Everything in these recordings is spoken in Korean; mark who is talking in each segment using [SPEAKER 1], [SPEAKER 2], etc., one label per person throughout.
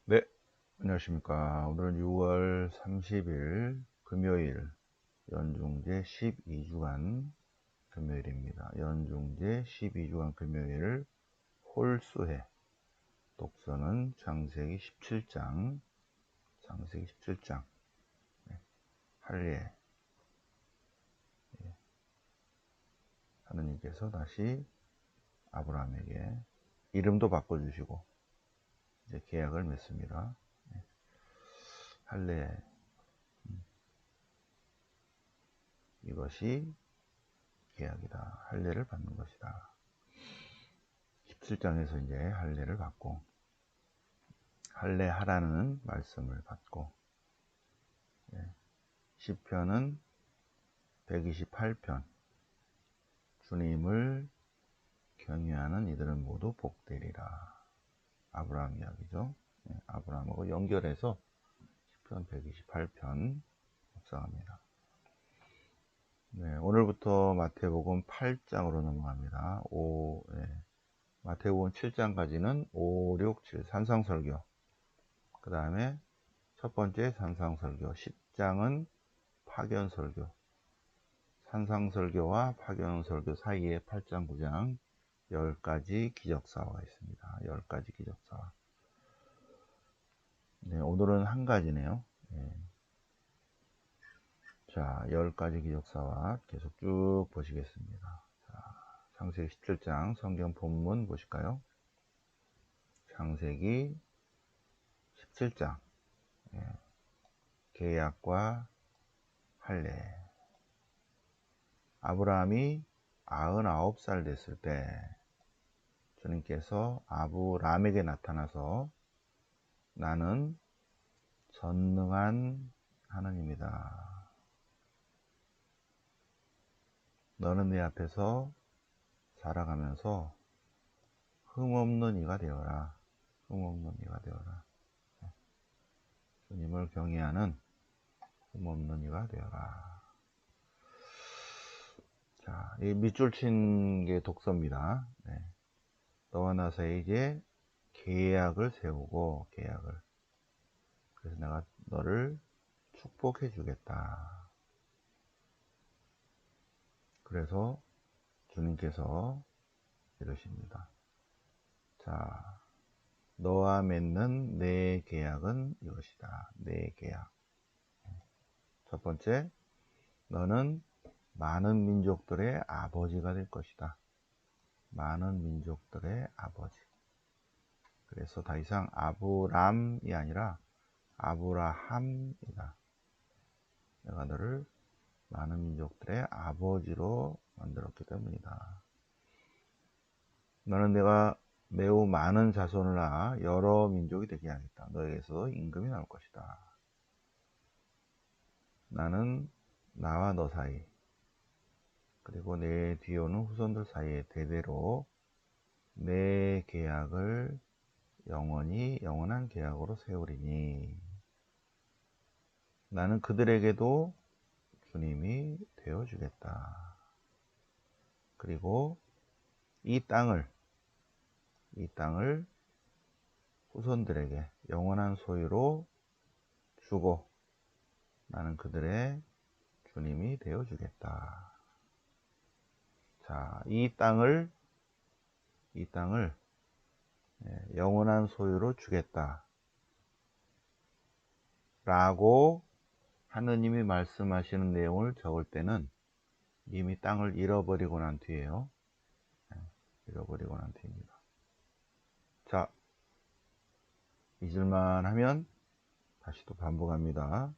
[SPEAKER 1] 네, 안녕하십니까. 오늘은 6월 30일 금요일 연중제 12주간 금요일입니다. 연중제 12주간 금요일 홀수회 독서는 창세기 17장, 창세기 17장 할례. 하느님께서 다시 아브라함에게 이름도 바꿔주시고 이제 계약을 맺습니다. 할례, 이것이 계약이다. 할례를 받는 것이다. 17장에서 이제 할례를 받고 할례하라는 말씀을 받고, 시편은 128편 주님을 경외하는 이들은 모두 복되리라. 아브라함 이야기죠. 아브라함하고 연결해서 시편 128편 묵상합니다. 오늘부터 마태복음 8장으로 넘어갑니다. 마태복음 7장까지는 5, 6, 7 산상설교, 그 다음에 첫 번째 산상설교, 10장은 파견설교, 산상설교와 파견설교 사이에 8장, 9장 10가지 기적사화가 있습니다. 10가지 기적사화. 오늘은 한 가지네요. 자, 10가지 기적사화 계속 쭉 보시겠습니다. 자, 창세기 17장 성경 본문 보실까요? 창세기 17장 계약과 할례. 아브라함이 99살 됐을 때 주님께서 아브라함에게 나타나서 나는 전능한 하나님이다. 너는 내 앞에서 살아가면서 흠없는 이가 되어라. 흠없는 이가 되어라. 주님을 경외하는 흠없는 이가 되어라. 자, 이 밑줄 친 게 독서입니다. 너와 나 사이에 이제 계약을 세우고, 계약을. 그래서 내가 너를 축복해 주겠다. 그래서 주님께서 이러십니다. 자, 너와 맺는 내 계약은 이것이다. 내 계약. 첫 번째, 너는 많은 민족들의 아버지가 될 것이다. 많은 민족들의 아버지. 그래서 더 이상 아브람이 아니라 아브라함이다. 내가 너를 많은 민족들의 아버지로 만들었기 때문이다. 너는 내가 매우 많은 자손을 낳아 여러 민족이 되게 하겠다. 너에게서 임금이 나올 것이다. 나는 나와 너 사이, 그리고 내 뒤에 오는 후손들 사이에 대대로 내 계약을 영원한 계약으로 세우리니 나는 그들에게도 주님이 되어주겠다. 그리고 이 땅을 후손들에게 영원한 소유로 주고 나는 그들의 주님이 되어주겠다. 자, 이 땅을 영원한 소유로 주겠다 라고 하느님이 말씀하시는 내용을 적을 때는 이미 땅을 잃어버리고 난 뒤에요. 잃어버리고 난 뒤입니다. 자, 잊을만 하면 다시 또 반복합니다.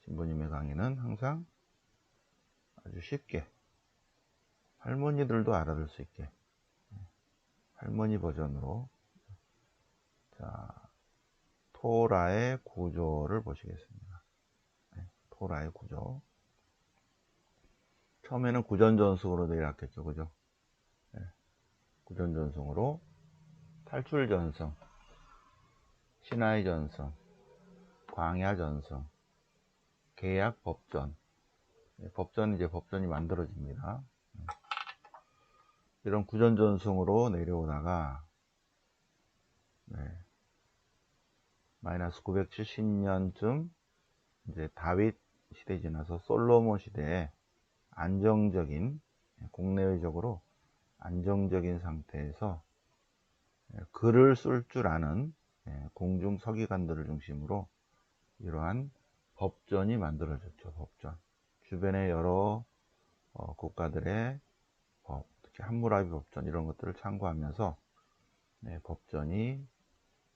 [SPEAKER 1] 신부님의 강의는 항상 아주 쉽게 할머니들도 알아들 수 있게 할머니 버전으로, 자, 토라의 구조를 보시겠습니다. 토라의 구조. 처음에는 구전전승으로 내려왔겠죠. 그죠? 구전전승으로 탈출전승, 신하의전승, 광야전승, 계약법전. 이제 법전이 만들어집니다. 이런 구전전승으로 내려오다가 마이너스 970년쯤 이제 다윗 시대 지나서 솔로몬 시대에 안정적인, 국내외적으로 안정적인 상태에서 글을 쓸 줄 아는 공중 서기관들을 중심으로 이러한 법전이 만들어졌죠. 법전. 주변의 여러 국가들의 법, 특히 함무라비 법전 이런 것들을 참고하면서 법전이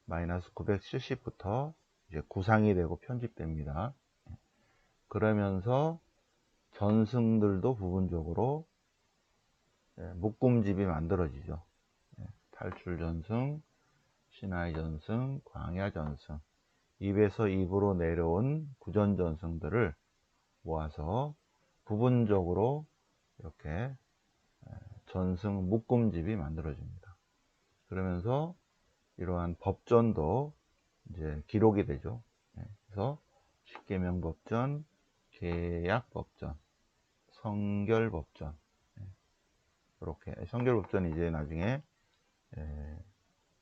[SPEAKER 1] 마이너스 970부터 이제 구상이 되고 편집됩니다. 그러면서 전승들도 부분적으로 묶음집이 만들어지죠. 탈출전승, 시나이전승, 광야전승, 입에서 입으로 내려온 구전전승들을 모아서 부분적으로 이렇게 전승 묶음집이 만들어집니다. 그러면서 이러한 법전도 이제 기록이 되죠. 그래서 십계명법전, 계약법전, 성결법전, 이렇게 성결법전이 이제 나중에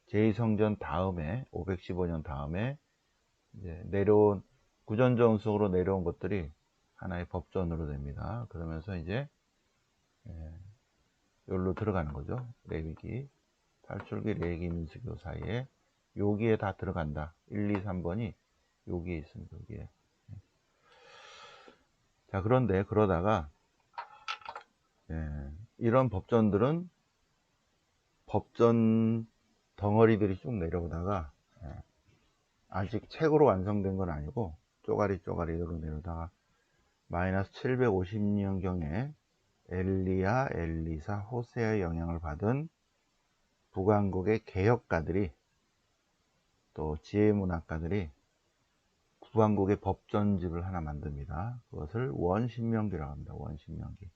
[SPEAKER 1] 제2성전 다음에 515년 다음에 이제 내려온 구전전승으로 내려온 것들이 하나의 법전으로 됩니다. 그러면서 이제 여기로 들어가는 거죠. 레위기, 탈출기, 레위기, 민수기 사이에 여기에 다 들어간다. 1, 2, 3번이 여기에 있습니다. 여기에. 자, 그런데 그러다가 이런 법전들은 법전 덩어리들이 쭉 내려오다가 아직 책으로 완성된 건 아니고 쪼가리쪼가리로 내려오다가 마이너스 750년경에 엘리야, 엘리사, 호세의 영향을 받은 북왕국의 개혁가들이 또 지혜문학가들이 북왕국의 법전집을 하나 만듭니다. 그것을 원신명기라고 합니다. 원신명기.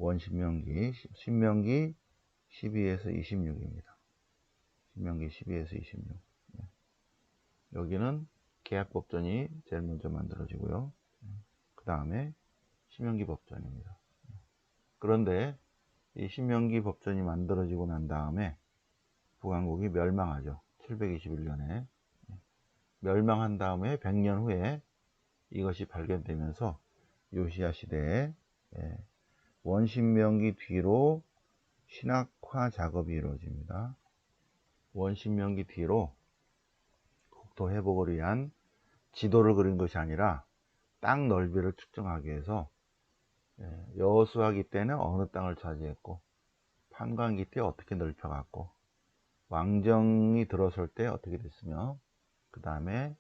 [SPEAKER 1] 원신명기, 신명기 12에서 26입니다. 신명기 12에서 26. 여기는 계약법전이 제일 먼저 만들어지고요. 그 다음에 신명기 법전입니다. 그런데 이 신명기 법전이 만들어지고 난 다음에 북왕국이 멸망하죠. 721년에. 멸망한 다음에 100년 후에 이것이 발견되면서 요시야 시대에 원신명기 뒤로 신학화 작업이 이루어집니다. 원신명기 뒤로 국토 회복을 위한 지도를 그린 것이 아니라 땅 넓이를 측정하기 위해서 여호수아기 때는 어느 땅을 차지했고 판관기 때 어떻게 넓혀갔고 왕정이 들어설 때 어떻게 됐으며 그 다음에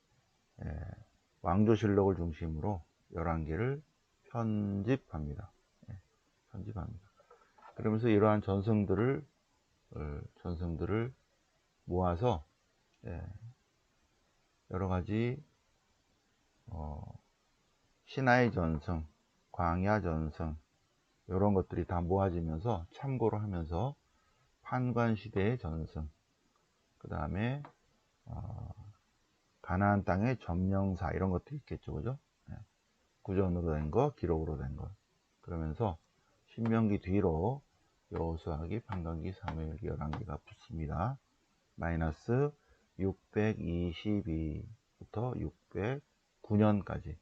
[SPEAKER 1] 왕조실록을 중심으로 11개를 편집합니다. 편집합니다. 그러면서 이러한 전승들을 모아서 여러 가지 신하의 전승, 광야 전승 이런 것들이 다 모아지면서 참고를 하면서 판관 시대의 전승, 그 다음에 가나안 땅의 점령사 이런 것도 있겠죠, 그죠? 구전으로 된 거, 기록으로 된 거. 그러면서 신명기 뒤로 여호수아기, 판관기, 사무엘기, 열왕기가 붙습니다. 마이너스 622부터 609년까지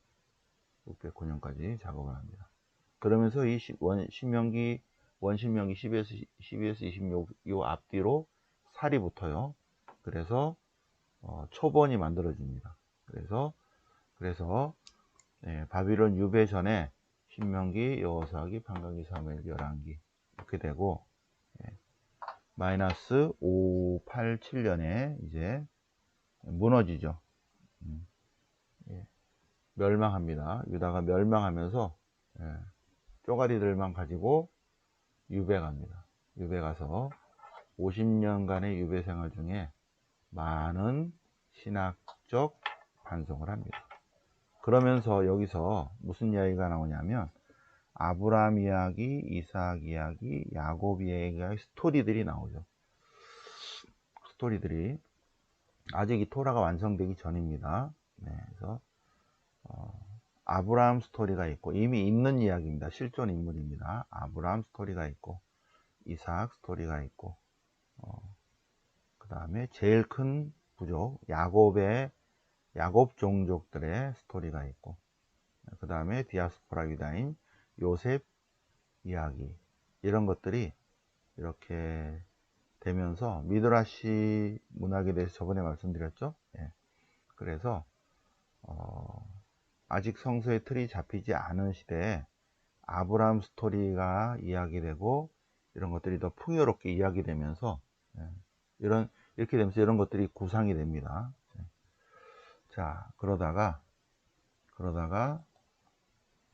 [SPEAKER 1] 작업을 합니다. 그러면서 이 원신명기 12에서 26 요 앞뒤로 살이 붙어요. 그래서 초본이 만들어집니다. 그래서 바빌론 유배 전에 신명기, 여호수아기, 판관기, 사무엘기, 열왕기 이렇게 되고 마이너스 587년에 이제 무너지죠. 멸망합니다. 유다가 멸망하면서 쪼가리들만 가지고 유배 갑니다. 유배 가서 50년간의 유배 생활 중에 많은 신학적 반성을 합니다. 그러면서 여기서 무슨 이야기가 나오냐면 아브라함 이야기, 이삭 이야기, 야곱 이야기 스토리들이 나오죠. 스토리들이 아직 이 토라가 완성되기 전입니다. 그래서 아브라함 스토리가 있고 이미 있는 이야기입니다. 실존 인물입니다. 아브라함 스토리가 있고 이삭 스토리가 있고 그 다음에 제일 큰 부족, 야곱 종족들의 스토리가 있고, 그 다음에 디아스포라 유다인 요셉 이야기, 이런 것들이 이렇게 되면서 미드라시 문학에 대해서 저번에 말씀드렸죠. 예. 그래서 아직 성서의 틀이 잡히지 않은 시대에 아브라함 스토리가 이야기되고, 이런 것들이 더 풍요롭게 이야기되면서, 예, 이렇게 되면서 이런 것들이 구상이 됩니다. 자, 그러다가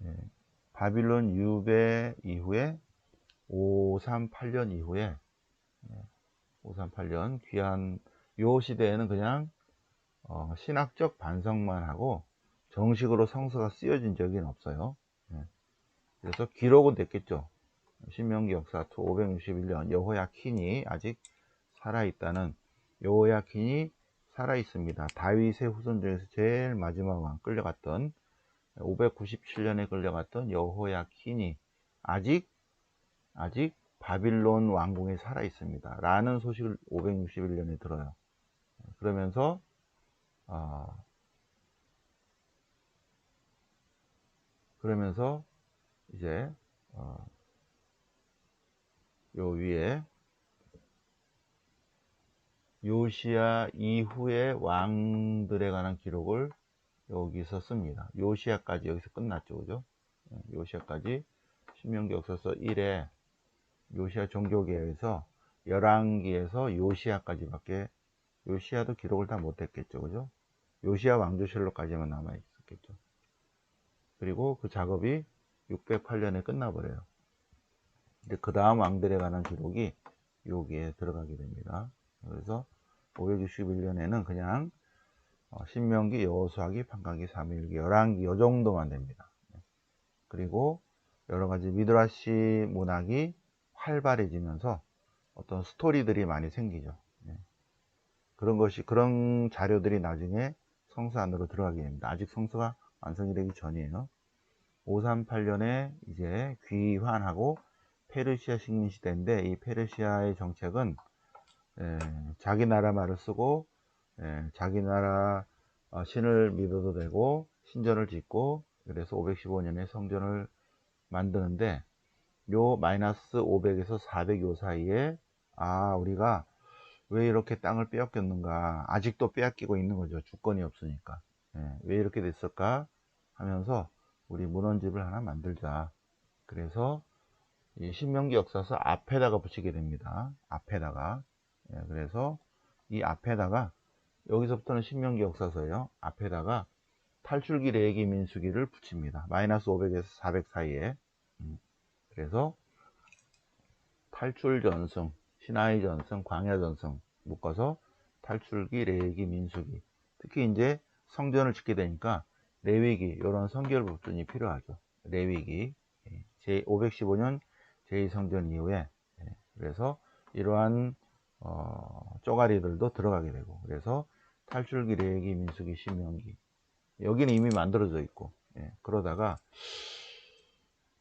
[SPEAKER 1] 예, 바빌론 유배 이후에 538년 이후에, 538년 귀한 요 시대에는 그냥 신학적 반성만 하고 정식으로 성서가 쓰여진 적은 없어요. 예. 그래서 기록은 됐겠죠. 신명기 역사 561년 여호야킨이 아직 살아있다는, 여호야킨이 살아있습니다. 다윗의 후손 중에서 제일 마지막 왕 끌려갔던, 597년에 끌려갔던 여호야킨이 아직 바빌론 왕궁에 살아있습니다 라는 소식을 561년에 들어요. 그러면서 이제 요 위에 요시야 이후의 왕들에 관한 기록을 여기서 씁니다. 요시야까지 여기서 끝났죠, 그죠? 요시야까지 신명기 역사서 1에 요시야 종교개혁에서 열왕기에서 요시야까지밖에, 요시야도 기록을 다 못했겠죠, 그죠? 요시야 왕조실록까지만 남아 있었겠죠. 그리고 그 작업이 608년에 끝나버려요. 근데 그 다음 왕들에 관한 기록이 여기에 들어가게 됩니다. 그래서 561년에는 그냥 신명기, 여호수아기, 판관기, 사무엘기, 열왕기 이 정도만 됩니다. 그리고 여러 가지 미드라시 문학이 활발해지면서 어떤 스토리들이 많이 생기죠. 그런 자료들이 나중에 성서 안으로 들어가게 됩니다. 아직 성서가 완성이 되기 전이에요. 538년에 이제 귀환하고 페르시아 식민 시대인데, 이 페르시아의 정책은 자기 나라 말을 쓰고, 자기 나라 신을 믿어도 되고 신전을 짓고, 그래서 515년에 성전을 만드는데, 요 마이너스 500에서 400 요 사이에 우리가 왜 이렇게 땅을 빼앗겼는가, 아직도 빼앗기고 있는 거죠. 주권이 없으니까. 왜 이렇게 됐을까 하면서 우리 문헌집을 하나 만들자. 그래서 이 신명기 역사서 앞에다가 붙이게 됩니다. 앞에다가. 그래서 이 앞에다가, 여기서부터는 신명기 역사서예요. 앞에다가 탈출기, 레위기, 민수기를 붙입니다. 마이너스 500에서 400 사이에. 그래서 탈출 전승, 시나이 전승, 광야 전승 묶어서 탈출기, 레위기, 민수기. 특히 이제 성전을 짓게 되니까 레위기, 이런 성결 부분이 필요하죠. 레위기, 제 515년 제2성전 이후에. 그래서 이러한 쪼가리들도 들어가게 되고, 그래서 탈출기, 레위기, 민수기, 신명기, 여기는 이미 만들어져 있고. 그러다가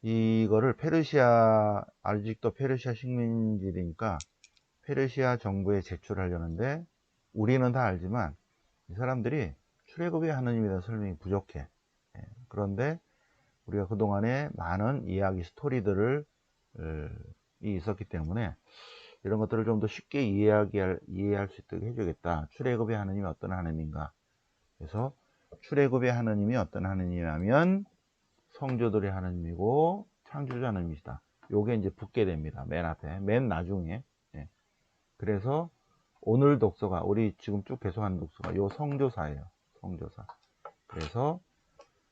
[SPEAKER 1] 이거를 아직도 페르시아 식민지니까 페르시아 정부에 제출하려는데, 우리는 다 알지만 이 사람들이 출애굽의 하느님에 대한 설명이 부족해. 그런데 우리가 그동안에 많은 이야기 스토리들을 이 있었기 때문에 이런 것들을 좀 더 쉽게 이해할 수 있도록 해주겠다. 출애굽의 하느님이 어떤 하느님인가. 그래서 출애굽의 하느님이 어떤 하느님이냐면 성조들의 하느님이고 창조주 하느님이시다. 요게 이제 붙게 됩니다. 맨 앞에, 맨 나중에. 그래서 오늘 독서가, 우리 지금 쭉 계속하는 독서가 요 성조사예요. 성조사. 그래서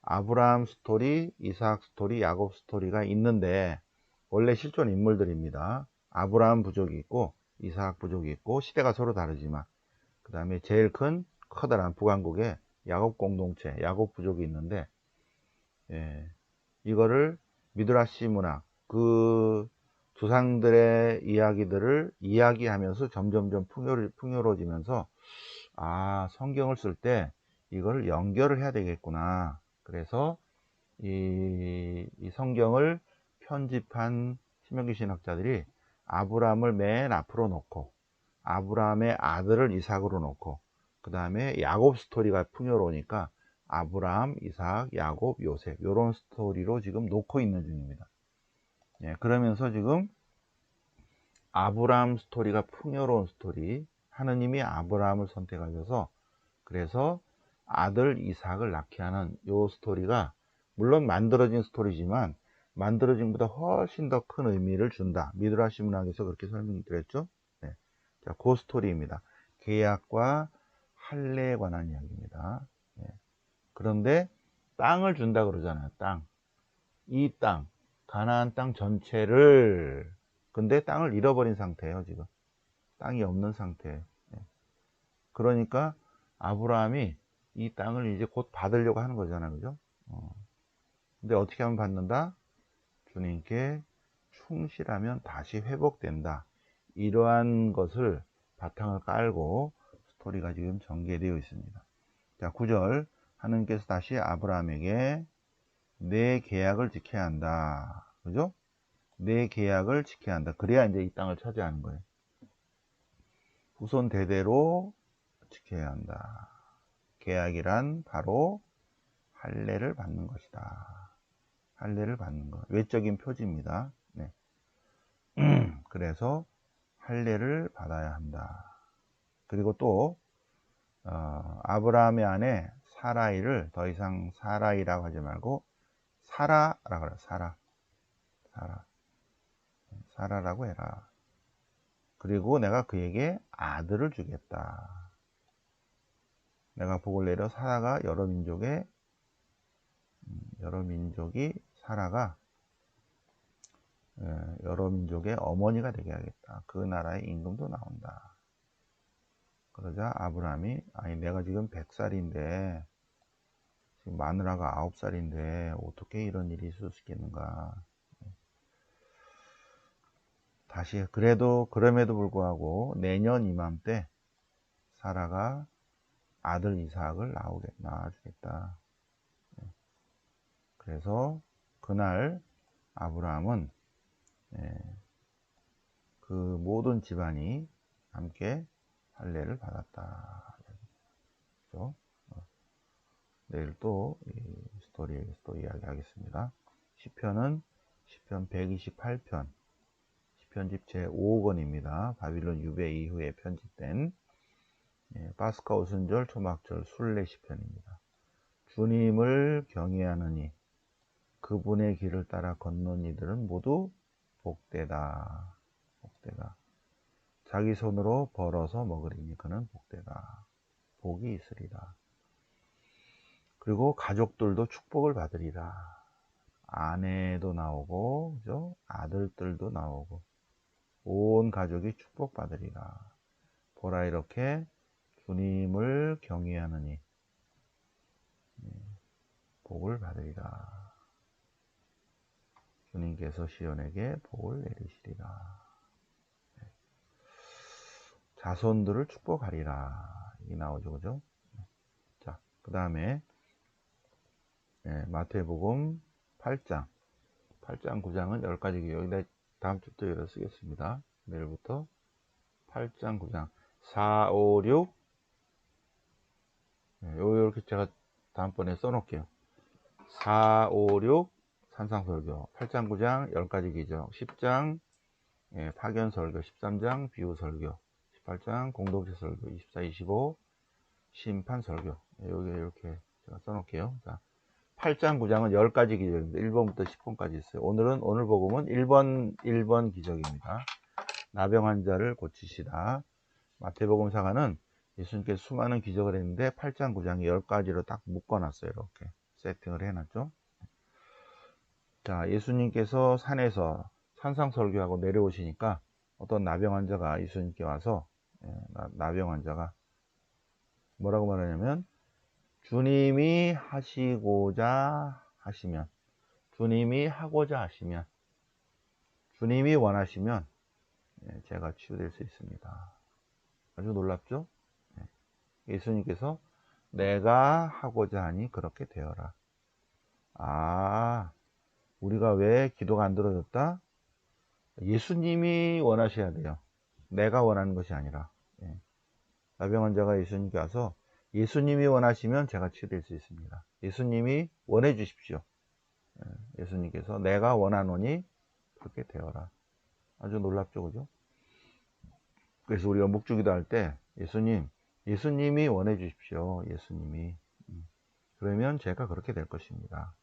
[SPEAKER 1] 아브라함 스토리, 이삭 스토리, 야곱 스토리가 있는데, 원래 실존 인물들입니다. 아브라함 부족이 있고 이삭 부족이 있고, 시대가 서로 다르지만, 그 다음에 제일 커다란 북왕국에 야곱 공동체, 야곱 부족이 있는데, 이거를 미드라시 문학, 그 조상들의 이야기들을 이야기하면서 점점점 풍요로워지면서, 성경을 쓸 때 이걸 연결을 해야 되겠구나. 그래서 이 성경을 편집한 신명기 신학자들이 아브라함을 맨 앞으로 놓고, 아브라함의 아들을 이삭으로 놓고, 그 그 다음에 야곱 스토리가 풍요로우니까 아브라함, 이삭, 야곱, 요셉 요런 스토리로 지금 놓고 있는 중입니다. 예, 그러면서 지금 아브라함 스토리가 풍요로운 스토리, 하느님이 아브라함을 선택하셔서 그래서 아들 이삭을 낳게 하는 요 스토리가 물론 만들어진 스토리지만 만들어진 것보다 훨씬 더 큰 의미를 준다. 미드라시 문학에서 그렇게 설명드렸죠. 네. 자, 그 스토리입니다. 계약과 할례에 관한 이야기입니다. 네. 그런데 땅을 준다 그러잖아요. 땅. 이 땅, 가나안 땅 전체를, 근데 땅을 잃어버린 상태예요. 지금 땅이 없는 상태예요. 네. 그러니까 아브라함이 이 땅을 이제 곧 받으려고 하는 거잖아요. 그죠? 근데 어떻게 하면 받는다? 주님께 충실하면 다시 회복된다. 이러한 것을 바탕을 깔고 스토리가 지금 전개되어 있습니다. 자, 9절. 하느님께서 다시 아브라함에게 내 계약을 지켜야 한다. 그죠? 내 계약을 지켜야 한다. 그래야 이제 이 땅을 차지하는 거예요. 후손 대대로 지켜야 한다. 계약이란 바로 할례를 받는 것이다. 할례를 받는 것. 외적인 표지입니다. 네. 그래서 할례를 받아야 한다. 그리고 또 아브라함의 아내 사라이를 더 이상 사라이라고 하지 말고 사라라고 해요. 사라라고 해라. 그리고 내가 그에게 아들을 주겠다. 내가 복을 내려 사라가 여러 민족이 사라가 여러 민족의 어머니가 되게 하겠다. 그 나라의 임금도 나온다. 그러자 아브라함이 아니 내가 지금 100살인데 지금 마누라가 9살인데 어떻게 이런 일이 있을 수 있겠는가. 다시 그럼에도 불구하고 내년 이맘때 사라가 아들 이삭을 낳아주겠다. 그래서 그날 아브라함은 그 모든 집안이 함께 할례를 받았다. 그렇죠? 내일 또 이 스토리에서 또 이야기하겠습니다. 시편 128편 시편집 제5권입니다. 바빌론 유배 이후에 편집된 파스카 오순절 초막절 순례 시편입니다. 주님을 경외하느니 그분의 길을 따라 걷는 이들은 모두 복되다. 복되다. 자기 손으로 벌어서 먹으리니 그는 복되다. 복이 있으리라. 그리고 가족들도 축복을 받으리라. 아내도 나오고, 그죠? 아들들도 나오고, 온 가족이 축복받으리라. 보라 이렇게 주님을 경외하느니 복을 받으리라. 주님께서 시온에게 복을 내리시리라. 자손들을 축복하리라. 이 나오죠, 그죠? 자, 그 다음에 마태복음 8장 9장은 10가지 기록. 여기다 다음 주부터 열어 쓰겠습니다. 내일부터 8장 9장 4, 5, 6 이렇게 제가 다음번에 써놓을게요. 4, 5, 6 산상설교, 8장 9장 10가지 기적, 10장 파견설교, 13장 비유설교, 18장 공동체 설교, 24, 25 심판설교. 여기 이렇게 제가 써놓을게요. 자, 8장 9장은 10가지 기적입니다. 1번부터 10번까지 있어요. 오늘 복음은 1번 기적입니다. 나병 환자를 고치시다. 마태복음사가는 예수님께서 수많은 기적을 했는데 8장 9장이 10가지로 딱 묶어놨어요. 이렇게 세팅을 해놨죠. 자, 예수님께서 산에서 산상설교하고 내려오시니까 어떤 나병 환자가 예수님께 와서 나병 환자가 뭐라고 말하냐면 주님이 하시고자 하시면, 주님이 하고자 하시면, 주님이 원하시면 제가 치유될 수 있습니다. 아주 놀랍죠? 예수님께서 내가 하고자 하니 그렇게 되어라. 아, 우리가 왜 기도가 안 들어졌다? 예수님이 원하셔야 돼요. 내가 원하는 것이 아니라. 나병 환자가 예수님께 와서 예수님이 원하시면 제가 치유될 수 있습니다. 예수님이 원해 주십시오. 예수님께서 내가 원하노니 그렇게 되어라. 아주 놀랍죠, 그죠? 그래서 우리가 묵주기도 할 때 예수님이 원해 주십시오. 예수님이. 그러면 제가 그렇게 될 것입니다.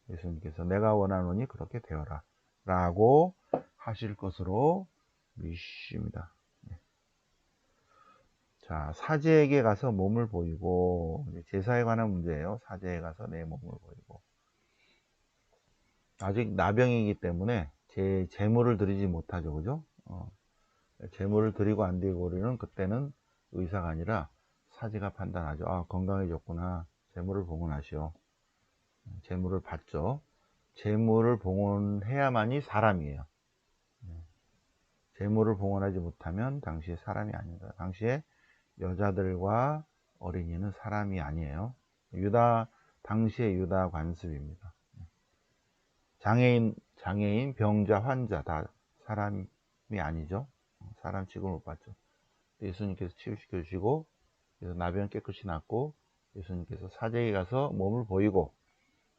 [SPEAKER 1] 예수님께서 내가 원하노니 그렇게 되어라 라고 하실 것으로 믿습니다. 자, 사제에게 가서 몸을 보이고, 제사에 관한 문제예요. 사제에 가서 내 몸을 보이고. 아직 나병이기 때문에 제 재물을 드리지 못하죠, 그죠? 재물을 드리고 안 드리고는 그때는 의사가 아니라 사제가 판단하죠. 아, 건강해졌구나. 재물을 봉헌하시오. 재물을 받죠. 재물을 봉헌해야만이 사람이에요. 재물을 봉헌하지 못하면 당시에 사람이 아니다. 당시에 여자들과 어린이는 사람이 아니에요. 당시의 유다 관습입니다. 장애인, 병자, 환자 다 사람이 아니죠. 사람 취급을 못 받죠. 예수님께서 치유시켜 주시고, 그래서 나병 깨끗이 낫고, 예수님께서 사제에 가서 몸을 보이고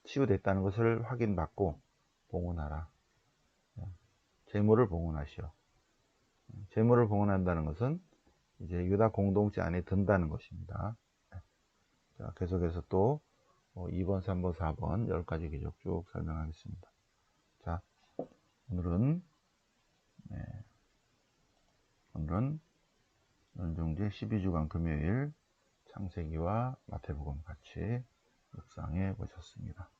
[SPEAKER 1] 치유됐다는 것을 확인받고 봉헌하라. 재물을 봉헌하시오. 재물을 봉헌한다는 것은 이제 유다 공동체 안에 든다는 것입니다. 자, 계속해서 또 2번, 3번, 4번 10가지 기적 쭉 설명하겠습니다. 자, 오늘은 연종제 12주간 금요일 창세기와 마태복음 같이 묵상해 보셨습니다.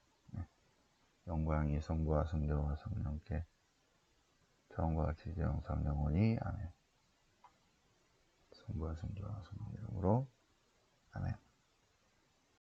[SPEAKER 1] 영광이 성부와 성자와 성령께 처음과 같이 영상 영원히 아멘. 성부와 성자와 성령 이름으로